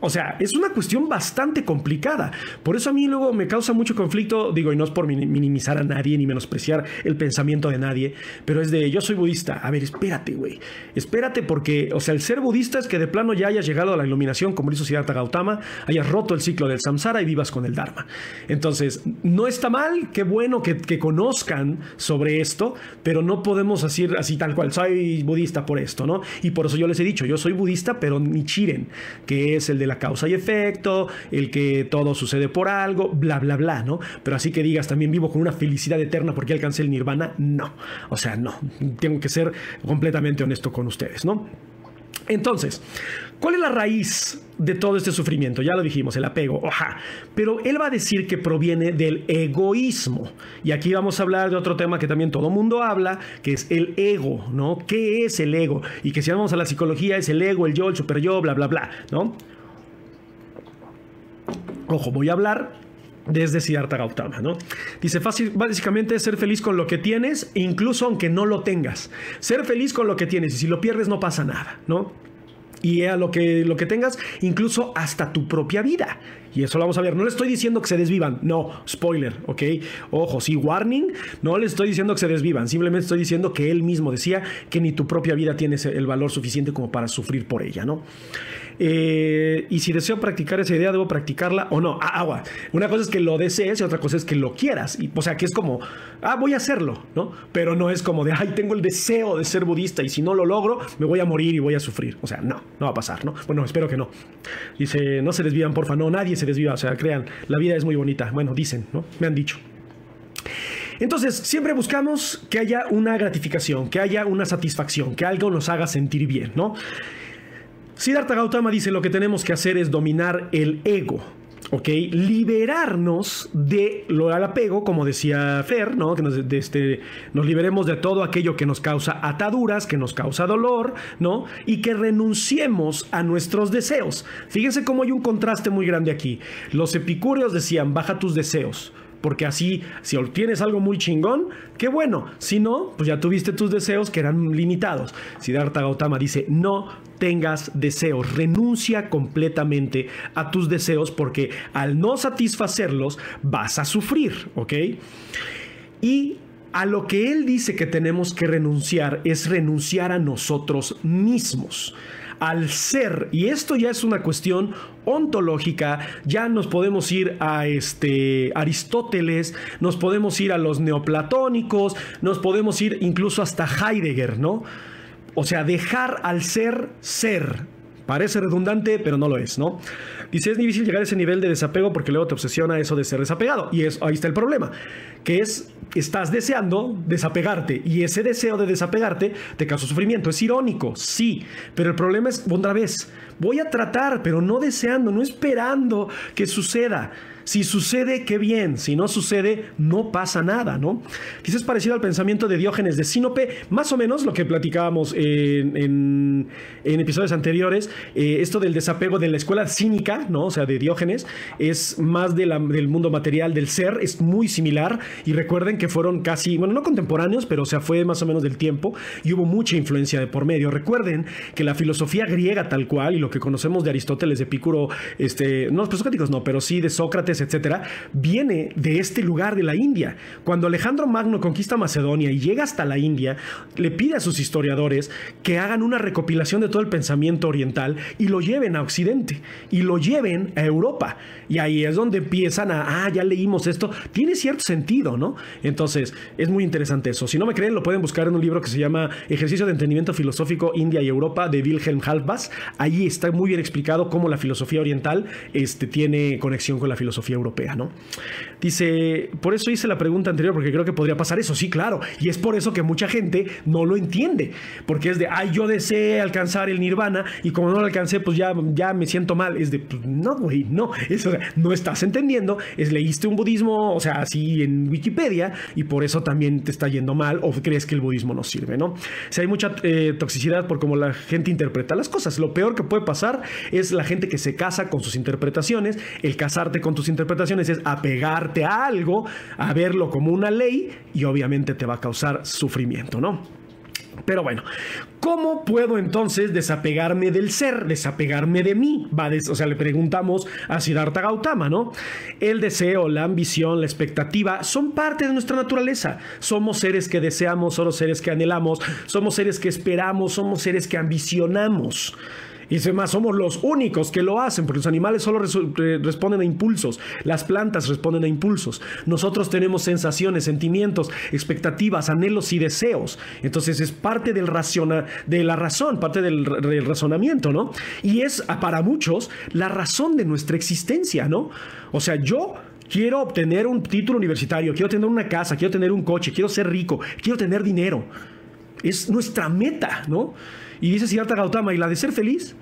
O sea, es una cuestión bastante complicada. Por eso a mí luego me causa mucho conflicto, digo, y no es por minimizar a nadie ni menospreciar el pensamiento de nadie, pero es de, yo soy budista. A ver, espérate, güey. Espérate porque, o sea, el ser budista es que de plano ya hayas llegado a la iluminación, como hizo Siddhartha Gautama, hayas roto el ciclo del samsara y vivas con el dharma. Entonces, no está mal, qué bueno que conozcan sobre esto, pero no podemos decir así tal cual, soy budista por esto, ¿no? Y por eso yo les he dicho, yo soy budista, pero Nichiren, que es el de la causa y efecto, el que todo sucede por algo, bla, bla, bla, ¿no? Pero así que digas, también vivo con una felicidad eterna porque alcancé el nirvana, no. O sea, no. Tengo que ser completamente honesto con ustedes, ¿no? Entonces, ¿cuál es la raíz de todo este sufrimiento? Ya lo dijimos, el apego. Ajá. Pero él va a decir que proviene del egoísmo. Y aquí vamos a hablar de otro tema que también todo mundo habla, que es el ego, ¿no? ¿Qué es el ego? Y que si vamos a la psicología es el ego, el yo, el super yo, bla, bla, bla, ¿no? Ojo, voy a hablar desde Siddhartha Gautama, ¿no? Dice, básicamente es ser feliz con lo que tienes, incluso aunque no lo tengas. Ser feliz con lo que tienes y si lo pierdes no pasa nada, ¿no? Y a lo que tengas, incluso hasta tu propia vida. Y eso lo vamos a ver. No le estoy diciendo que se desvivan. No, spoiler, ¿ok? Ojo, sí, warning. No le estoy diciendo que se desvivan. Simplemente estoy diciendo que él mismo decía que ni tu propia vida tiene el valor suficiente como para sufrir por ella, ¿no? Y si deseo practicar esa idea, ¿debo practicarla o no? Agua. Una cosa es que lo desees y otra cosa es que lo quieras. Y, o sea, que es como, voy a hacerlo, ¿no? Pero no es como de, tengo el deseo de ser budista y si no lo logro, me voy a morir y voy a sufrir. O sea, no va a pasar, ¿no? Bueno, espero que no. Dice, no se desvían, porfa. No, nadie se desviva. O sea, crean, la vida es muy bonita. Bueno, dicen, ¿no? Me han dicho. Entonces, siempre buscamos que haya una gratificación, que haya una satisfacción, que algo nos haga sentir bien, ¿no? Siddhartha Gautama dice, lo que tenemos que hacer es dominar el ego, ¿ok? Liberarnos de lo al apego, como decía Fer, ¿no? Que nos liberemos de todo aquello que nos causa ataduras, que nos causa dolor, ¿no? Y que renunciemos a nuestros deseos. Fíjense cómo hay un contraste muy grande aquí. Los epicúreos decían, baja tus deseos. Porque así, si obtienes algo muy chingón, qué bueno. Si no, pues ya tuviste tus deseos que eran limitados. Siddhartha Gautama dice, no tengas deseos. Renuncia completamente a tus deseos porque al no satisfacerlos vas a sufrir, ¿ok? Y a lo que él dice que tenemos que renunciar es renunciar a nosotros mismos. Al ser, y esto ya es una cuestión ontológica, ya nos podemos ir a Aristóteles, nos podemos ir a los neoplatónicos, nos podemos ir incluso hasta Heidegger, ¿no? O sea, dejar al ser. Parece redundante, pero no lo es, ¿no? Dice, es difícil llegar a ese nivel de desapego porque luego te obsesiona eso de ser desapegado. Y ahí está el problema, que estás deseando desapegarte y ese deseo de desapegarte te causa sufrimiento. Es irónico, sí, pero el problema es, otra vez, voy a tratar, pero no deseando, no esperando que suceda. Si sucede, qué bien. Si no sucede, no pasa nada, ¿no? Quizás es parecido al pensamiento de Diógenes de Sinope, más o menos lo que platicábamos en episodios anteriores. Esto del desapego de la escuela cínica, ¿no? O sea, de Diógenes, es más del mundo material, del ser, es muy similar. Y recuerden que fueron casi, bueno, no contemporáneos, pero o sea, fue más o menos del tiempo y hubo mucha influencia de por medio. Recuerden que la filosofía griega tal cual y lo que conocemos de Aristóteles, de Epicuro, no, los presocráticos no, pero sí de Sócrates, etcétera, viene de este lugar de la India. Cuando Alejandro Magno conquista Macedonia y llega hasta la India, le pide a sus historiadores que hagan una recopilación de todo el pensamiento oriental y lo lleven a Occidente y lo lleven a Europa. Y ahí es donde empiezan ya leímos esto. Tiene cierto sentido, ¿no? Entonces, es muy interesante eso. Si no me creen, lo pueden buscar en un libro que se llama Ejercicio de Entendimiento Filosófico India y Europa de Wilhelm Halbach. Allí está muy bien explicado cómo la filosofía oriental tiene conexión con la filosofía europea, ¿no? Dice, por eso hice la pregunta anterior, porque creo que podría pasar eso. Sí, claro, y es por eso que mucha gente no lo entiende, porque es de, yo deseé alcanzar el nirvana y como no lo alcancé, pues ya me siento mal. Es de, pues, no, güey, no, eso, no estás entendiendo, leíste un budismo, o sea, así en Wikipedia, y por eso también te está yendo mal, o crees que el budismo no sirve, ¿no? O sea, hay mucha toxicidad por cómo la gente interpreta las cosas. Lo peor que puede pasar es la gente que se casa con sus interpretaciones. El casarte con tus interpretaciones es apegarte a algo, a verlo como una ley, y obviamente te va a causar sufrimiento, ¿no? Pero bueno, ¿cómo puedo entonces desapegarme del ser, desapegarme de mí? O sea, le preguntamos a Siddhartha Gautama, ¿no? El deseo, la ambición, la expectativa son parte de nuestra naturaleza. Somos seres que deseamos, somos seres que anhelamos, somos seres que esperamos, somos seres que ambicionamos. Y además somos los únicos que lo hacen, porque los animales solo responden a impulsos, las plantas responden a impulsos. Nosotros tenemos sensaciones, sentimientos, expectativas, anhelos y deseos. Entonces es parte de la razón, parte del razonamiento, ¿no? Y es para muchos la razón de nuestra existencia, ¿no? O sea, yo quiero obtener un título universitario, quiero tener una casa, quiero tener un coche, quiero ser rico, quiero tener dinero. Es nuestra meta, ¿no? Y dice Siddhartha Gautama, ¿y la de ser feliz?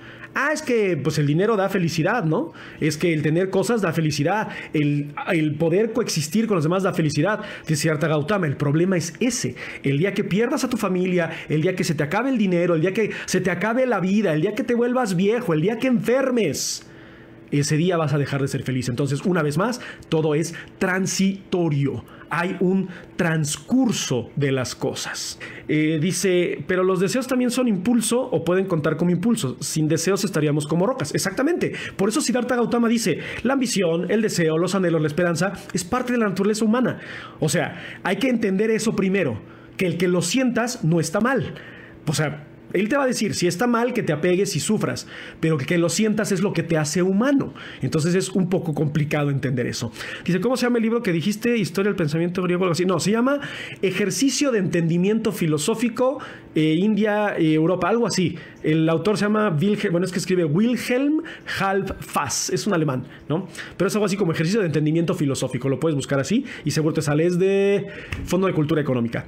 Es que pues el dinero da felicidad, ¿no? Es que el tener cosas da felicidad, el poder coexistir con los demás da felicidad. Dice Siddhartha Gautama, el problema es ese. El día que pierdas a tu familia, el día que se te acabe el dinero, el día que se te acabe la vida, el día que te vuelvas viejo, el día que enfermes, ese día vas a dejar de ser feliz. Entonces, una vez más, todo es transitorio. Hay un transcurso de las cosas. Dice, pero los deseos también son impulso o pueden contar como impulso. Sin deseos estaríamos como rocas. Exactamente. Por eso Siddhartha Gautama dice, la ambición, el deseo, los anhelos, la esperanza es parte de la naturaleza humana. O sea, hay que entender eso primero, que el que lo sientas no está mal. O sea, Él te va a decir, si está mal, que te apegues y sufras, pero que lo sientas es lo que te hace humano. Entonces es un poco complicado entender eso. Dice, ¿cómo se llama el libro que dijiste? Historia del pensamiento griego, algo así. No, se llama Ejercicio de Entendimiento Filosófico, India, Europa, algo así. El autor se llama Wilhelm Halbfass, es un alemán, ¿no? Pero es algo así como Ejercicio de Entendimiento Filosófico, lo puedes buscar así y seguro te sale, es de Fondo de Cultura Económica.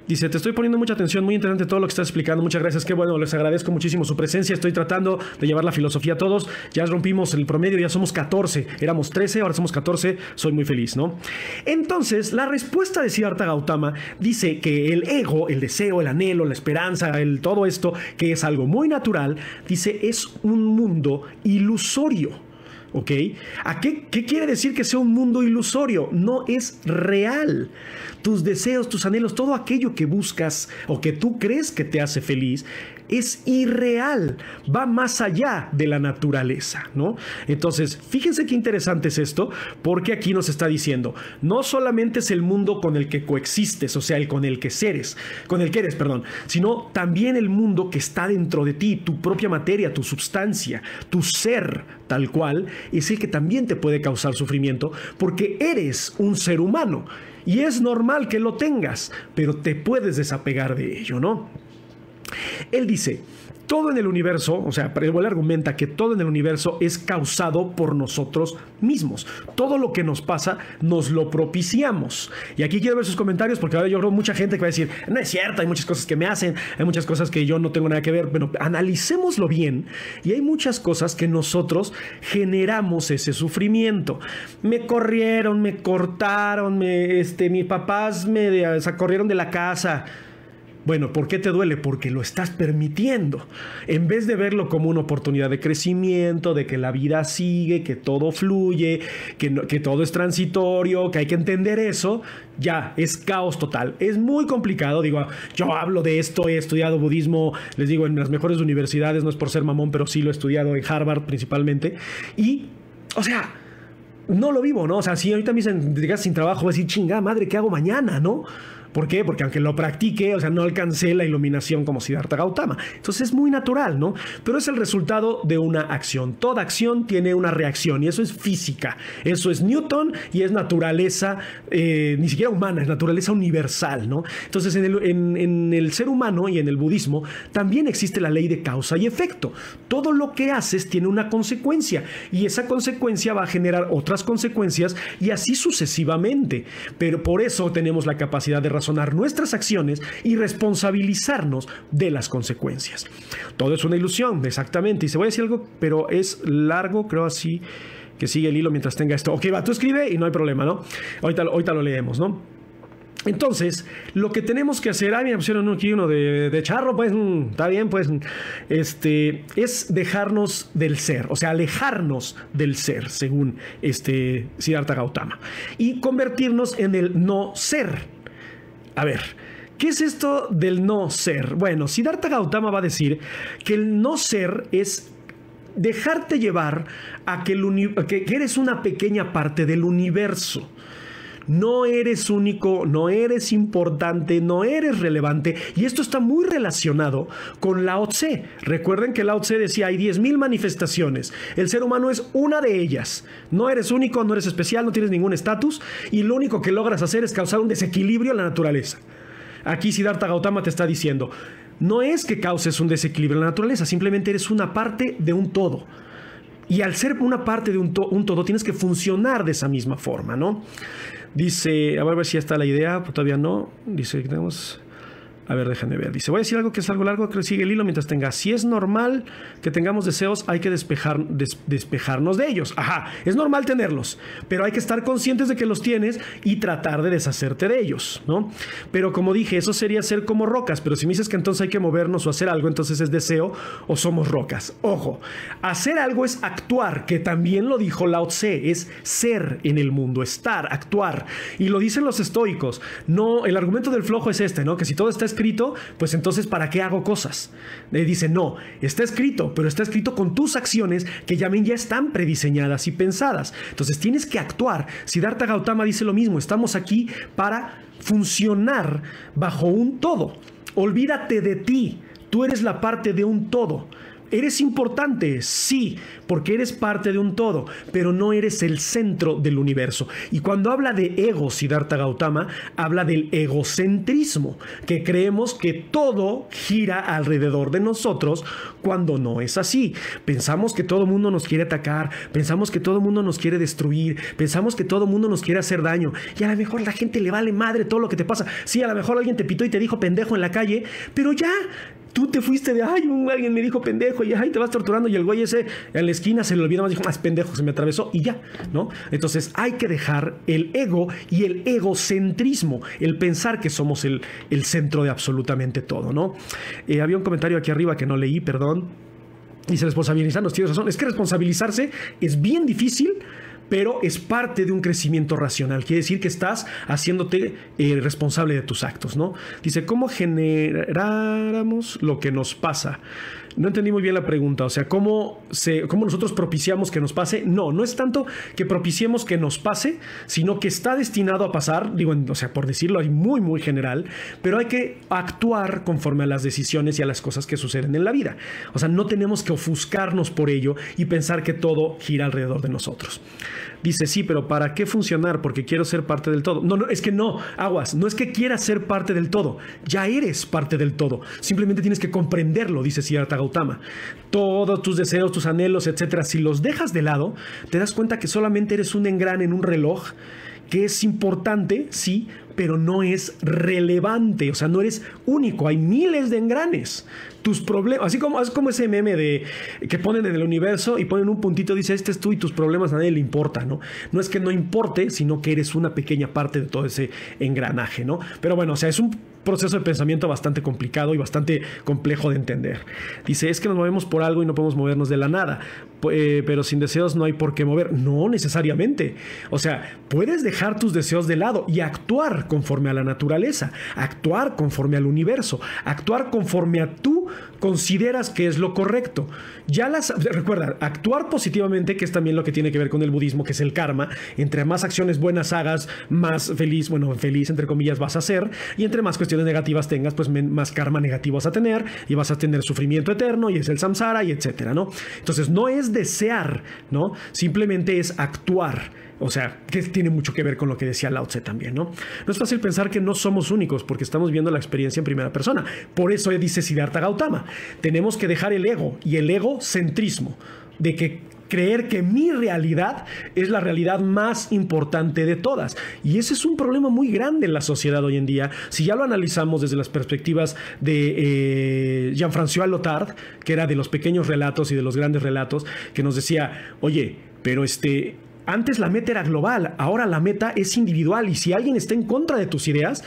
Dice, te estoy poniendo mucha atención, muy interesante todo lo que estás explicando, muchas gracias, qué bueno, les agradezco muchísimo su presencia, estoy tratando de llevar la filosofía a todos, ya rompimos el promedio, ya somos 14, éramos 13, ahora somos 14, soy muy feliz, ¿no? Entonces, la respuesta de Siddhartha Gautama dice que el ego, el deseo, el anhelo, la esperanza, todo esto, que es algo muy natural, dice, es un mundo ilusorio. ¿Ok? ¿Qué quiere decir que sea un mundo ilusorio? No es real. Tus deseos, tus anhelos, todo aquello que buscas o que tú crees que te hace feliz, es irreal, va más allá de la naturaleza, ¿no? Entonces, fíjense qué interesante es esto, porque aquí nos está diciendo, no solamente es el mundo con el que coexistes, o sea, el con el que eres, perdón, sino también el mundo que está dentro de ti, tu propia materia, tu substancia, tu ser tal cual, es el que también te puede causar sufrimiento, porque eres un ser humano, y es normal que lo tengas, pero te puedes desapegar de ello, ¿no? Él dice, todo en el universo, o sea, él argumenta que todo en el universo es causado por nosotros mismos. Todo lo que nos pasa, nos lo propiciamos. Y aquí quiero ver sus comentarios, porque ahora yo creo mucha gente que va a decir, no es cierto, hay muchas cosas que me hacen, hay muchas cosas que yo no tengo nada que ver. Bueno, analicémoslo bien, y hay muchas cosas que nosotros generamos ese sufrimiento. Me corrieron, me cortaron, mis papás me corrieron de la casa. Bueno, ¿por qué te duele? Porque lo estás permitiendo. En vez de verlo como una oportunidad de crecimiento, de que la vida sigue, que todo fluye, que todo es transitorio, que hay que entender eso, ya es caos total. Es muy complicado. Digo, yo hablo de esto, he estudiado budismo, les digo, en las mejores universidades, no es por ser mamón, pero sí lo he estudiado en Harvard principalmente. Y, o sea, no lo vivo, ¿no? O sea, si ahorita me dicen, digas sin trabajo, voy a decir, chingada madre, ¿qué hago mañana, no? ¿Por qué? Porque aunque lo practique, o sea, no alcancé la iluminación como Siddhartha Gautama. Entonces es muy natural, ¿no? Pero es el resultado de una acción. Toda acción tiene una reacción y eso es física. Eso es Newton y es naturaleza, ni siquiera humana, es naturaleza universal, ¿no? Entonces en el ser humano y en el budismo también existe la ley de causa y efecto. Todo lo que haces tiene una consecuencia y esa consecuencia va a generar otras consecuencias y así sucesivamente. Pero por eso tenemos la capacidad de razonar nuestras acciones y responsabilizarnos de las consecuencias. Todo es una ilusión, exactamente. Y se voy a decir algo, pero es largo, creo así, que sigue el hilo mientras tenga esto. Ok, va, tú escribe y no hay problema, ¿no? Ahorita lo leemos, ¿no? Entonces, lo que tenemos que hacer, me pusieron aquí uno de charro, pues, está bien, pues, es dejarnos del ser, o sea, alejarnos del ser, según Siddhartha Gautama, y convertirnos en el no ser. A ver, ¿qué es esto del no ser? Bueno, Siddhartha Gautama va a decir que el no ser es dejarte llevar a que eres una pequeña parte del universo. No eres único, no eres importante, no eres relevante. Y esto está muy relacionado con Lao Tse. Recuerden que Lao Tse decía, hay 10,000 manifestaciones. El ser humano es una de ellas. No eres único, no eres especial, no tienes ningún estatus. Y lo único que logras hacer es causar un desequilibrio en la naturaleza. Aquí Siddhartha Gautama te está diciendo, no es que causes un desequilibrio en la naturaleza, simplemente eres una parte de un todo. Y al ser una parte de un todo, tienes que funcionar de esa misma forma, ¿no? Dice, a ver si ya está la idea, pues todavía no. Dice que tenemos... A ver, déjame ver. Dice, voy a decir algo que es algo largo, que sigue el hilo mientras tenga. Si es normal que tengamos deseos, hay que despejarnos de ellos. Ajá, es normal tenerlos, pero hay que estar conscientes de que los tienes y tratar de deshacerte de ellos, ¿no? Pero como dije, eso sería ser como rocas, pero si me dices que entonces hay que movernos o hacer algo, entonces es deseo o somos rocas. Ojo, hacer algo es actuar, que también lo dijo Lao Tse, es ser en el mundo, estar, actuar. Y lo dicen los estoicos. No, el argumento del flojo es ¿no? Que si todo está escrito, pues entonces ¿para qué hago cosas? Dice, no, está escrito, pero está escrito con tus acciones que ya están prediseñadas y pensadas. Entonces tienes que actuar. Siddhartha Gautama dice lo mismo, estamos aquí para funcionar bajo un todo. Olvídate de ti. Tú eres la parte de un todo. ¿Eres importante? Sí, porque eres parte de un todo, pero no eres el centro del universo. Y cuando habla de ego, Siddhartha Gautama habla del egocentrismo, que creemos que todo gira alrededor de nosotros cuando no es así. Pensamos que todo el mundo nos quiere atacar, pensamos que todo el mundo nos quiere destruir, pensamos que todo el mundo nos quiere hacer daño, y a lo mejor la gente le vale madre todo lo que te pasa. Sí, a lo mejor alguien te pitó y te dijo pendejo en la calle, pero ya... Tú te fuiste de, alguien me dijo pendejo y te vas torturando, y el güey ese en la esquina se le olvidó más, dijo, es pendejo, se me atravesó y ya, ¿no? Entonces hay que dejar el ego y el egocentrismo, el pensar que somos el centro de absolutamente todo, ¿no? Había un comentario aquí arriba que no leí, perdón. Dice, responsabilizarnos, tienes razón. Es que responsabilizarse es bien difícil, pero es parte de un crecimiento racional. Quiere decir que estás haciéndote responsable de tus actos, ¿no? Dice, ¿cómo generamos lo que nos pasa? No entendí muy bien la pregunta. O sea, ¿cómo nosotros propiciamos que nos pase? No es tanto que propiciemos que nos pase, sino que está destinado a pasar, o sea, por decirlo ahí muy, muy general, pero hay que actuar conforme a las decisiones y a las cosas que suceden en la vida. O sea, no tenemos que ofuscarnos por ello y pensar que todo gira alrededor de nosotros. Dice, sí, pero ¿para qué funcionar? Porque quiero ser parte del todo. No, es que no, aguas, no es que quieras ser parte del todo. Ya eres parte del todo. Simplemente tienes que comprenderlo, dice Siddhartha Gautama. Todos tus deseos, tus anhelos, etcétera, si los dejas de lado, te das cuenta que solamente eres un engrane en un reloj que es importante, sí, pero no es relevante. O sea, no eres único. Hay miles de engranes. Tus problemas, así como ese meme de que ponen en el universo y ponen un puntito, dice, este es tú y tus problemas a nadie le importa, ¿no? No es que no importe, sino que eres una pequeña parte de todo ese engranaje, ¿no? Pero bueno, o sea, es un proceso de pensamiento bastante complicado y bastante complejo de entender. Dice, es que nos movemos por algo y no podemos movernos de la nada, pero sin deseos no hay por qué mover. No necesariamente. O sea, puedes dejar tus deseos de lado y actuar conforme a la naturaleza, actuar conforme al universo, actuar conforme a tú consideras que es lo correcto. Recuerda, actuar positivamente, que es también lo que tiene que ver con el budismo, que es el karma. Entre más acciones buenas hagas, más feliz entre comillas vas a ser, y entre más cuestiones negativas tengas, pues más karma negativo vas a tener, y vas a tener sufrimiento eterno, y es el samsara, y etcétera, ¿no? Entonces no es desear, ¿no? Simplemente es actuar. O sea, que tiene mucho que ver con lo que decía Lao Tse también, ¿no? No es fácil pensar que no somos únicos porque estamos viendo la experiencia en primera persona. Por eso dice Siddhartha Gautama, tenemos que dejar el ego y el egocentrismo de que creer que mi realidad es la realidad más importante de todas. Y ese es un problema muy grande en la sociedad hoy en día. Si ya lo analizamos desde las perspectivas de Jean-François Lyotard, que era de los pequeños relatos y de los grandes relatos, que nos decía, oye, pero antes la meta era global, ahora la meta es individual, y si alguien está en contra de tus ideas,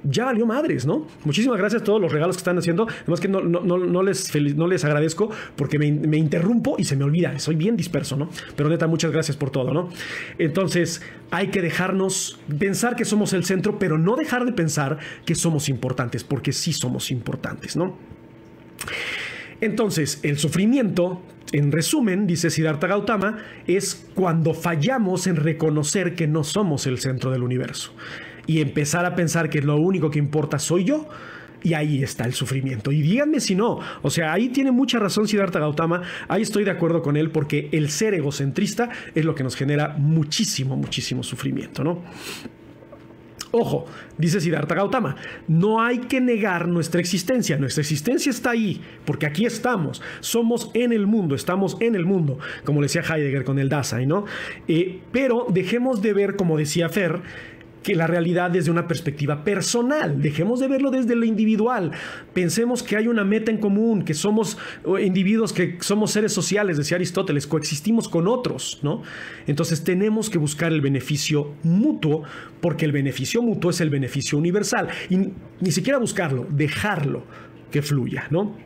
ya valió madres, ¿no? Muchísimas gracias a todos los regalos que están haciendo. Además que no les agradezco porque me interrumpo y se me olvida. Soy bien disperso, ¿no? Pero neta, muchas gracias por todo, ¿no? Entonces, hay que dejarnos pensar que somos el centro, pero no dejar de pensar que somos importantes, porque sí somos importantes, ¿no? Entonces, el sufrimiento, en resumen, dice Siddhartha Gautama, es cuando fallamos en reconocer que no somos el centro del universo y empezar a pensar que lo único que importa soy yo, y ahí está el sufrimiento. Y díganme si no, o sea, ahí tiene mucha razón Siddhartha Gautama, ahí estoy de acuerdo con él, porque el ser egocentrista es lo que nos genera muchísimo, muchísimo sufrimiento, ¿no? Ojo, dice Siddhartha Gautama, no hay que negar nuestra existencia está ahí, porque aquí estamos, somos en el mundo, estamos en el mundo, como decía Heidegger con el Dasein, ¿no? Pero dejemos de ver, como decía Fer, que la realidad desde una perspectiva personal. Dejemos de verlo desde lo individual. Pensemos que hay una meta en común, que somos individuos, que somos seres sociales, decía Aristóteles, coexistimos con otros, ¿no? Entonces tenemos que buscar el beneficio mutuo, porque el beneficio mutuo es el beneficio universal. Y ni siquiera buscarlo, dejarlo que fluya, ¿no?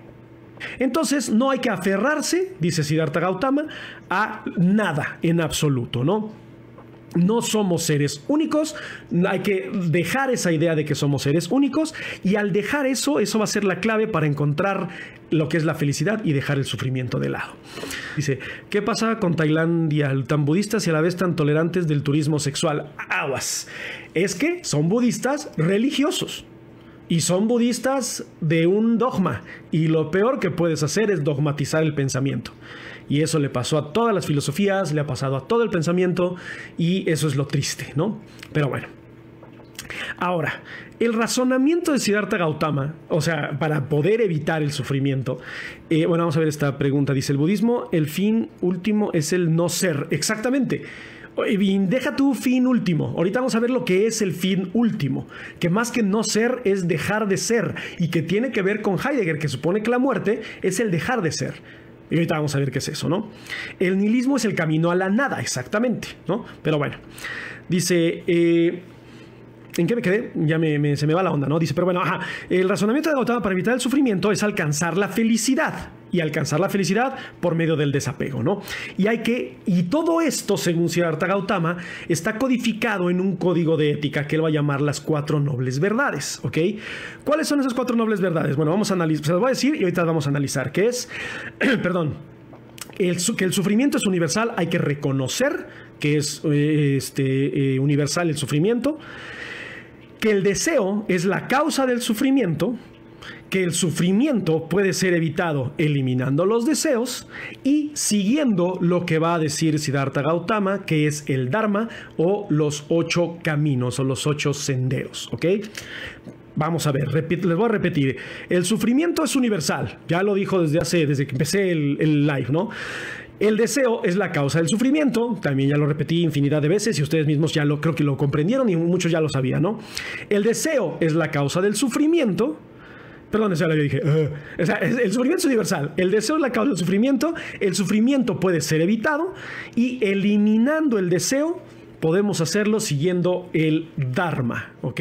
Entonces no hay que aferrarse, dice Siddhartha Gautama, a nada en absoluto, ¿no? No somos seres únicos, hay que dejar esa idea de que somos seres únicos, y al dejar eso va a ser la clave para encontrar lo que es la felicidad y dejar el sufrimiento de lado. Dice, ¿qué pasa con Tailandia? Tan budistas y a la vez tan tolerantes del turismo sexual. Aguas. Es que son budistas religiosos. Y son budistas de un dogma. Y lo peor que puedes hacer es dogmatizar el pensamiento. Y eso le pasó a todas las filosofías, le ha pasado a todo el pensamiento. Y eso es lo triste, ¿no? Pero bueno. Ahora, el razonamiento de Siddhartha Gautama, o sea, para poder evitar el sufrimiento. Bueno, vamos a ver esta pregunta. Dice, el budismo, el fin último es el no ser. Exactamente. Deja tu fin último. Ahorita vamos a ver lo que es el fin último, que más que no ser es dejar de ser, y que tiene que ver con Heidegger, que supone que la muerte es el dejar de ser. Y ahorita vamos a ver qué es eso, ¿no? El nihilismo es el camino a la nada, exactamente, ¿no? Pero bueno, dice... ¿en qué me quedé? Ya se me va la onda, ¿no? Dice, pero bueno, el razonamiento de Gautama para evitar el sufrimiento es alcanzar la felicidad. Y alcanzar la felicidad por medio del desapego, ¿no? Y todo esto, según Siddhartha Gautama, está codificado en un código de ética que él va a llamar las 4 nobles verdades, ¿ok? ¿Cuáles son esas 4 nobles verdades? Bueno, vamos a analizar, se las voy a decir y ahorita vamos a analizar. ¿Qué es? Perdón. Que el sufrimiento es universal, hay que reconocer que es universal el sufrimiento. Que el deseo es la causa del sufrimiento, que el sufrimiento puede ser evitado eliminando los deseos y siguiendo lo que va a decir Siddhartha Gautama, que es el Dharma o los 8 caminos o los 8 senderos, ¿ok? Vamos a ver, les voy a repetir. El sufrimiento es universal, ya lo dijo desde que empecé el live, ¿no? El deseo es la causa del sufrimiento, también ya lo repetí infinidad de veces y ustedes mismos ya creo que lo comprendieron y muchos ya lo sabían, ¿no? El deseo es la causa del sufrimiento. Perdón, eso ya lo dije. O sea, el sufrimiento es universal. El deseo es la causa del sufrimiento. El sufrimiento puede ser evitado y eliminando el deseo podemos hacerlo siguiendo el Dharma, ¿ok?